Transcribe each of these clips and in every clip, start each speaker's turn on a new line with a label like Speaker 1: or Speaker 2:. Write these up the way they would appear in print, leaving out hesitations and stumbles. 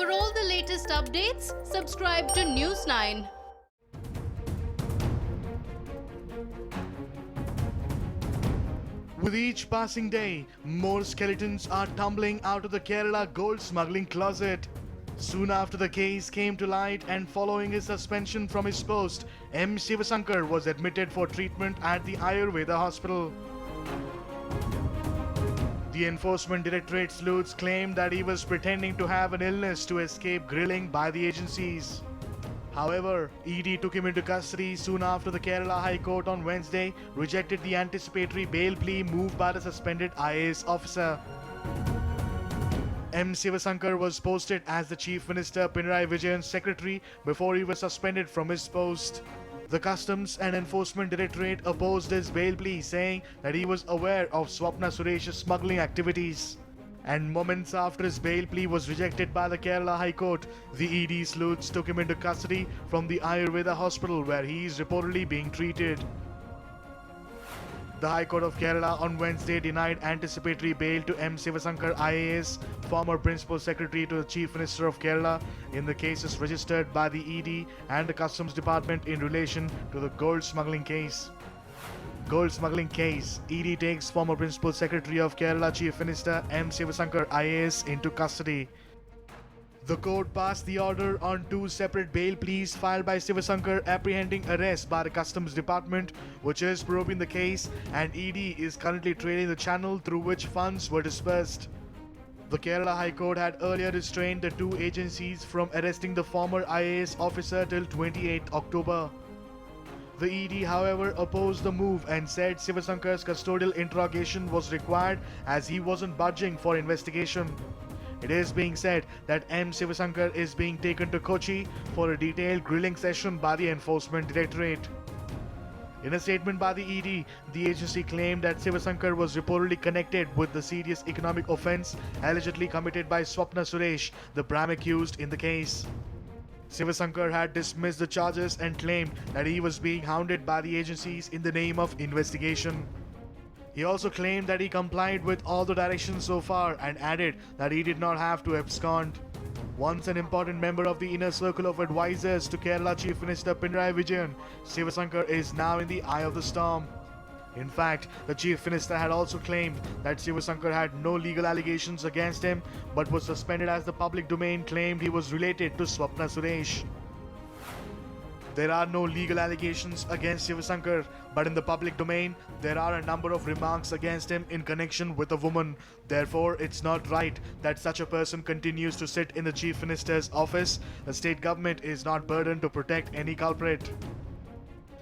Speaker 1: For all the latest updates, subscribe to News 9.
Speaker 2: With each passing day, more skeletons are tumbling out of the Kerala gold smuggling closet. Soon after the case came to light and following his suspension from his post, M. Sivasankar was admitted for treatment at the Ayurveda hospital. The Enforcement Directorate sleuths claimed that he was pretending to have an illness to escape grilling by the agencies. However, ED took him into custody soon after the Kerala High Court on Wednesday rejected the anticipatory bail plea moved by the suspended IAS officer. M. Sivasankar was posted as the Chief Minister Pinarayi Vijayan's secretary before he was suspended from his post. The Customs and Enforcement Directorate opposed his bail plea, saying that he was aware of Swapna Suresh's smuggling activities. And moments after his bail plea was rejected by the Kerala High Court, the ED sleuths took him into custody from the Ayurveda hospital where he is reportedly being treated. The High Court of Kerala on Wednesday denied anticipatory bail to M. Sivasankar IAS, former Principal Secretary to the Chief Minister of Kerala, in the cases registered by the ED and the Customs Department in relation to the gold smuggling case. Gold smuggling case, ED takes former Principal Secretary of Kerala Chief Minister M. Sivasankar IAS into custody. The court passed the order on two separate bail pleas filed by Sivasankar apprehending arrest by the Customs Department, which is probing the case, and ED is currently trailing the channel through which funds were dispersed. The Kerala High Court had earlier restrained the two agencies from arresting the former IAS officer till 28 October. The ED, however, opposed the move and said Sivasankar's custodial interrogation was required as he wasn't budging for investigation. It is being said that M. Sivasankar is being taken to Kochi for a detailed grilling session by the Enforcement Directorate. In a statement by the ED, the agency claimed that Sivasankar was reportedly connected with the serious economic offence allegedly committed by Swapna Suresh, the prime accused in the case. Sivasankar had dismissed the charges and claimed that he was being hounded by the agencies in the name of investigation. He also claimed that he complied with all the directions so far and added that he did not have to abscond. Once an important member of the inner circle of advisors to Kerala Chief Minister Pinarayi Vijayan, Sivasankar is now in the eye of the storm. In fact, the Chief Minister had also claimed that Sivasankar had no legal allegations against him but was suspended as the public domain claimed he was related to Swapna Suresh. There are no legal allegations against Sivasankar, but in the public domain, there are a number of remarks against him in connection with a woman. Therefore, it's not right that such a person continues to sit in the Chief Minister's office. The state government is not burdened to protect any culprit.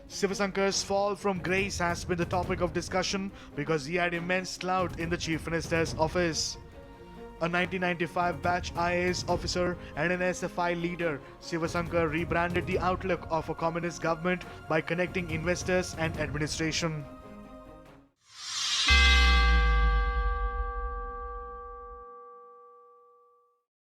Speaker 2: Sivasankar's fall from grace has been the topic of discussion because he had immense clout in the Chief Minister's office. A 1995 batch IAS officer and an SFI leader, Sivasankar rebranded the outlook of a communist government by connecting investors and administration.